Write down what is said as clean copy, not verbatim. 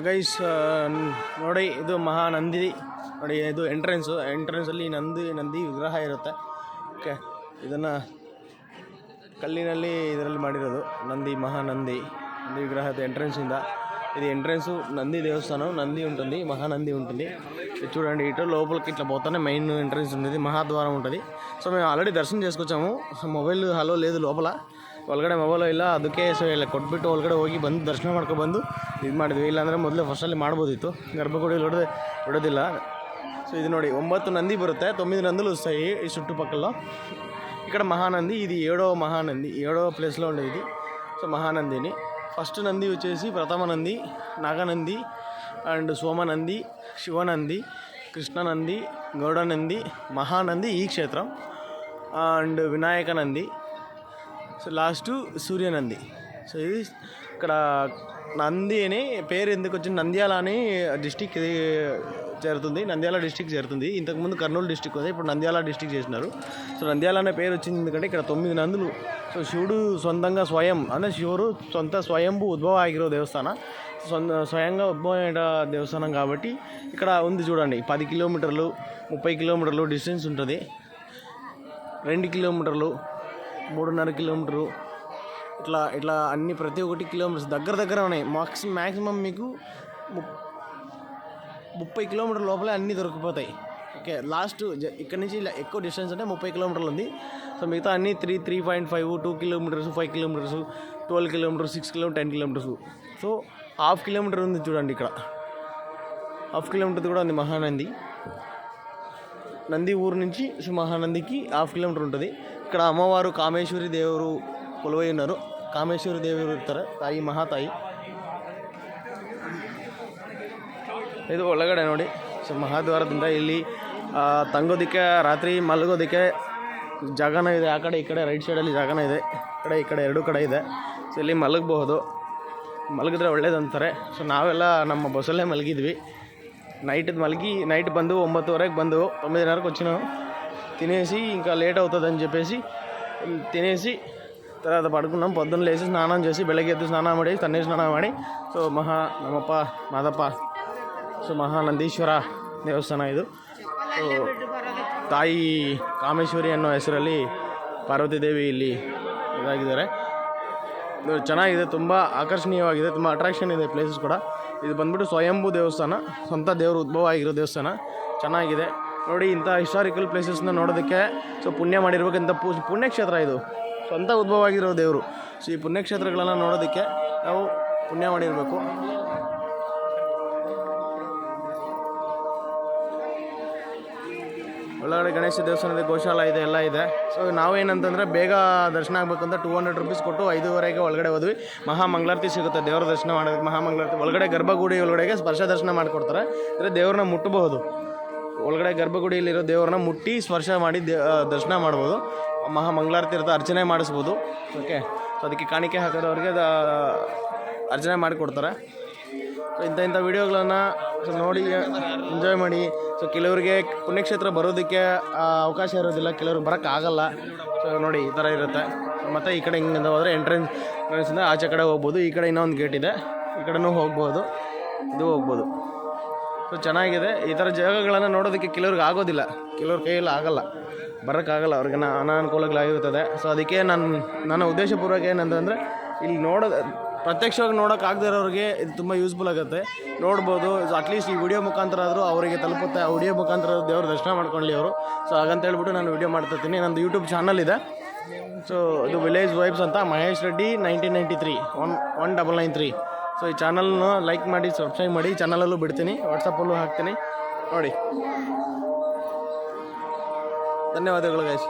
Guys ನೋಡಿ, ಇದು ಮಹಾನಂದಿ ನೋಡಿ. ಇದು ಎಂಟ್ರೆನ್ಸಲ್ಲಿ ನಂದಿ ವಿಗ್ರಹ ಇರುತ್ತೆ. ಓಕೆ, ಇದನ್ನು ಕಲ್ಲಿನಲ್ಲಿ ಇದರಲ್ಲಿ ಮಾಡಿರೋದು ಮಹಾನಂದಿ విగ్రహ ఎంట్రన్సింద. ఇది ఎంట్రన్స్ నంది దేవస్థానం. నంది ఉంటుంది, మహానంది ఉంటుంది. చూడండి, ఇటు లోపలికి ఇట్లా పోతానే మెయిన్ ఎంట్రన్స్ ఉంటుంది, మహాద్వారం ఉంటుంది. సో మేము ಆಲ್ರೆಡಿ ದರ್ಶನ చేసుకొచ్చాము. ಮೊಬೈಲ್ ಹಲೋ లేదు లోపల, ಒಳಗಡೆ ಮೊಬೈಲ್ ಇಲ್ಲ. ಅದಕ್ಕೆ ಸೊ ಇಲ್ಲ ಕೊಟ್ಬಿಟ್ಟು ಒಳಗಡೆ ಹೋಗಿ ಬಂದು ದರ್ಶನ ಮಾಡ್ಕೊಬಂದು ಇದು ಮಾಡಿದ್ವಿ. ಇಲ್ಲಾಂದರೆ ಮೊದಲೇ ಫಸ್ಟಲ್ಲಿ ಮಾಡ್ಬೋದಿತ್ತು, ಗರ್ಭಗುಡಿ ಬಿಡೋದಿಲ್ಲ. సో ఇది ನೋಡಿ, 9 నంది బರುತ್ತೆ, 9 నందులు వస్తాయి ఈ చుట్టుపక్కల. ఇక్కడ మహానంది, ఇది 7వ మహానంది, 7వ ప్లేస్లో ఉండేది ఇది. సో మహానందిని ఫస్ట్ నంది వచ్చేసి ప్రథమ నంది, నాగనంది అండ్ సోమనంది, శివనంది, కృష్ణనంది, గౌడనంది, మహానంది ఈ క్షేత్రం and Vinayaka Nandi. So last Suryanandi. So ఇది ఇక్కడ నంది అని పేరు ఎందుకు వచ్చింది, నంద్యాల అని డిస్టిక్ ఇది చేరుతుంది, నంద్యాల డిస్టిక్ చేరుతుంది. ఇంతకుముందు కర్నూలు డిస్టిక్ ఉంది, ఇప్పుడు నంద్యాల డిస్టిక్ చేసినారు. సో నంద్యాల అనే పేరు వచ్చింది ఎందుకంటే ఇక్కడ 9 నందులు. సో శివుడు సొంతంగా అంటే శివుడు స్వయంభూ ఉద్భవ ಆಗಿರೋ ದೇವಸ್ಥಾನ, స్వయంగా ఉద్భవమైన దేవస్థానం కాబట్టి ఇక్కడ ఉంది. చూడండి, 10 కిలోమీటర్లు 30 కిలోమీటర్లు డిస్టెన్స్ ఉంటుంది, 2 కిలోమీటర్లు 3.5 కిలోమీటర్లు ఇట్లా అన్ని ప్రతి ఒక్కటి కిలోమీటర్స్ దగ్గర ఉన్నాయి. మ్యాక్సిమం మీకు 30 కిలోమీటర్ల లోపలే అన్నీ దొరికిపోతాయి. ఓకే, లాస్ట్ ఇక్కడ నుంచి ఎక్కువ డిస్టెన్స్ అంటే 30 కిలోమీటర్లు ఉంది. సో మిగతా అన్నీ 3.5 2 kilometres 5 kilometres 12 kilometres 6 kilometres 10 kilometres. So 1/2 kilometre ఉంది చూడండి, ఇక్కడ 1/2 కిలోమీటర్ కూడా ఉంది మహానంది. నంది ఊరు నుంచి మహానందికి 1/2 కిలోమీటర్ ఉంటుంది. ఇక్కడ అమ్మవారు కామేశ్వరి దేವರು కొలువై ఉన్నారు. ಕಾಮೇಶ್ವರಿ ದೇವರು ಇರ್ತಾರೆ, ತಾಯಿ ಮಹಾತಾಯಿ. ಇದು ಒಳಗಡೆ ನೋಡಿ. ಸೊ ಮಹಾದ್ವಾರದಿಂದ ಇಲ್ಲಿ ತಂಗೋದಕ್ಕೆ, ರಾತ್ರಿ ಮಲಗೋದಕ್ಕೆ ಜಾಗನ ಇದೆ. ಆ ಕಡೆ ಈ ಕಡೆ ರೈಟ್ ಸೈಡಲ್ಲಿ ಜಾಗನ ಇದೆ, ಈ ಕಡೆ 2 ಕಡೆ ಇದೆ. ಸೊ ಇಲ್ಲಿ ಮಲಗಬಹುದು, ಮಲಗಿದ್ರೆ ಒಳ್ಳೇದಂತಾರೆ. ಸೊ ನಾವೆಲ್ಲ ನಮ್ಮ ಬಸ್ಸಲ್ಲೇ ಮಲಗಿದ್ವಿ. నైట్ ಬಂದು 9:30కి ಬಂದು 9:30కి వచ్చినాం. తినేసి ఇంకా లేట్ అవుతుందని చెప్పేసి తినేసి తర్వాత పడుకున్నాం. పొద్దున్న లేచి స్నానం చేసి ಬೆಳಗ್ಗೆ ಎದ್ದು ಸ್ನಾನ ಮಾಡಿ ತಣ್ಣೀರು ಸ್ನಾನ ಮಾಡಿ ಸೊ ನಮ್ಮಪ್ಪ ಮಾದಪ್ಪ ಸೊ ಮಹಾನಂದೀಶ್ವರ ದೇವಸ್ಥಾನ ಇದು. ಸೊ ತಾಯಿ ಕಾಮೇಶ್ವರಿ ಅನ್ನೋ ಹೆಸರಲ್ಲಿ ಪಾರ್ವತಿದೇವಿ ಇಲ್ಲಿ ಇದಾಗಿದ್ದಾರೆ. ಚೆನ್ನಾಗಿದೆ, ತುಂಬ ಆಕರ್ಷಣೀಯವಾಗಿದೆ, ತುಂಬ ಅಟ್ರಾಕ್ಷನ್ ಇದೆ ಪ್ಲೇಸಸ್ ಕೂಡ. ಇದು ಬಂದ್ಬಿಟ್ಟು ಸ್ವಯಂಭೂ ದೇವಸ್ಥಾನ, ಸ್ವಂತ ದೇವರು ಉದ್ಭವ ಆಗಿರೋ ದೇವಸ್ಥಾನ. ಚೆನ್ನಾಗಿದೆ ನೋಡಿ. ಇಂಥ ಹಿಸ್ಟಾರಿಕಲ್ ಪ್ಲೇಸಸ್ನ ನೋಡೋದಕ್ಕೆ ಸೊ ಪುಣ್ಯ ಮಾಡಿರ್ಬೇಕಂತ ಪುಣ್ಯಕ್ಷೇತ್ರ ಇದು, ಸ್ವಂತ ಉದ್ಭವ ಆಗಿರೋ ದೇವರು. ಸೊ ಈ ಪುಣ್ಯಕ್ಷೇತ್ರಗಳನ್ನು ನೋಡೋದಕ್ಕೆ ನಾವು ಪುಣ್ಯ ಮಾಡಿರಬೇಕು. ಒಳಗಡೆ ಗಣೇಶ ದೇವಸ್ಥಾನದ ಗೋಶಾಲ ಇದೆ, ಎಲ್ಲ ಇದೆ. ಸೊ ನಾವೇನಂತಂದರೆ ಬೇಗ ದರ್ಶನ ಆಗಬೇಕು ಅಂತ 200 ರೂಪೀಸ್ ಕೊಟ್ಟು 5:30ಗೆ ಒಳಗಡೆ ಹೋದ್ವಿ. ಮಹಾಮಂಗಳಾರತಿ ಸಿಗುತ್ತೆ ದೇವರ ದರ್ಶನ ಮಾಡೋದಕ್ಕೆ. ಮಹಾಮಂಗಳಾರತಿ ಒಳಗಡೆ ಗರ್ಭಗುಡಿ ಒಳಗಡೆಗೆ ಸ್ಪರ್ಶ ದರ್ಶನ ಮಾಡಿಕೊಡ್ತಾರೆ, ಅಂದರೆ ದೇವ್ರನ್ನ ಮುಟ್ಟಬಹುದು. ಒಳಗಡೆ ಗರ್ಭಗುಡಿಯಲ್ಲಿರೋ ದೇವ್ರನ್ನ ಮುಟ್ಟಿ ಸ್ಪರ್ಶ ಮಾಡಿ ದರ್ಶನ ಮಾಡ್ಬೋದು. ಮಹಾಮಂಗಳಾರತಿ ಇರುತ್ತೆ, ಅರ್ಚನೆ ಮಾಡಿಸ್ಬೋದು. ಓಕೆ, ಸೊ ಅದಕ್ಕೆ ಕಾಣಿಕೆ ಹಾಕೋದವ್ರಿಗೆ ಅರ್ಚನೆ ಮಾಡಿಕೊಡ್ತಾರೆ. ಸೊ ಇಂಥ ವೀಡಿಯೋಗಳನ್ನು ನೋಡಿ ಎಂಜಾಯ್ ಮಾಡಿ. ಸೊ ಕೆಲವರಿಗೆ ಪುಣ್ಯಕ್ಷೇತ್ರ ಬರೋದಕ್ಕೆ ಅವಕಾಶ ಇರೋದಿಲ್ಲ, ಕೆಲವ್ರಿಗೆ ಬರೋಕ್ಕಾಗಲ್ಲ. ಸೊ ನೋಡಿ, ಈ ಥರ ಇರುತ್ತೆ. ಮತ್ತು ಈ ಕಡೆ ಹಿಂಗೆ ಹೋದರೆ ಎಂಟ್ರೆನ್ಸಿಂದ ಆಚೆ ಕಡೆ ಹೋಗ್ಬೋದು. ಈ ಕಡೆ ಇನ್ನೊಂದು ಗೇಟ್ ಇದೆ, ಈ ಕಡೆನೂ ಹೋಗ್ಬೋದು, ಇದು ಹೋಗ್ಬೋದು. ಸೊ ಚೆನ್ನಾಗಿದೆ. ಈ ಥರ ಜಾಗಗಳನ್ನು ನೋಡೋದಕ್ಕೆ ಕೆಲವ್ರಿಗೆ ಆಗೋದಿಲ್ಲ, ಕೆಲವ್ರ ಕೈಯಲ್ಲಿ ಆಗಲ್ಲ, ಬರೋಕ್ಕಾಗಲ್ಲ, ಅವ್ರಿಗೆ ಅನಾನುಕೂಲಗಳಾಗಿರ್ತದೆ. ಸೊ ಅದಕ್ಕೆ ನನ್ನ ಉದ್ದೇಶಪೂರ್ವಕ ಏನಂತಂದರೆ ಇಲ್ಲಿ ಪ್ರತ್ಯಕ್ಷವಾಗಿ ನೋಡೋಕ್ಕಾಗದೇ ಇರೋರಿಗೆ ಇದು ತುಂಬ ಯೂಸ್ಫುಲ್ ಆಗುತ್ತೆ, ನೋಡ್ಬೋದು. ಸೊ ಅಟ್ಲೀಸ್ಟ್ ಈ ವಿಡಿಯೋ ಮುಖಾಂತರ ಆದರೂ ಅವರಿಗೆ ತಲುಪುತ್ತೆ. ಆ ವಿಡಿಯೋ ಮುಖಾಂತರ ದೇವ್ರ ದರ್ಶನ ಮಾಡ್ಕೊಳ್ಳಿ ಅವರು. ಸೊ ಹಾಗಂತ ಹೇಳ್ಬಿಟ್ಟು ನಾನು ವಿಡಿಯೋ ಮಾಡ್ತಿರ್ತೀನಿ. ನಂದು ಯೂಟ್ಯೂಬ್ ಚಾನಲ್ ಇದೆ. ಸೊ ಇದು ವಿಲೇಜ್ ವೈಬ್ಸ್ ಅಂತ, ಮಹೇಶ್ ರೆಡ್ಡಿ 1993 1993. ಸೊ ಈ ಚಾನಲ್ನ ಲೈಕ್ ಮಾಡಿ, ಸಬ್ಸ್ಕ್ರೈಬ್ ಮಾಡಿ. ಚಾನಲಲ್ಲೂ ಬಿಡ್ತೀನಿ, ವಾಟ್ಸಪ್ಪಲ್ಲೂ ಹಾಕ್ತೀನಿ ನೋಡಿ. ಧನ್ಯವಾದಗಳು ಗೈಸ್.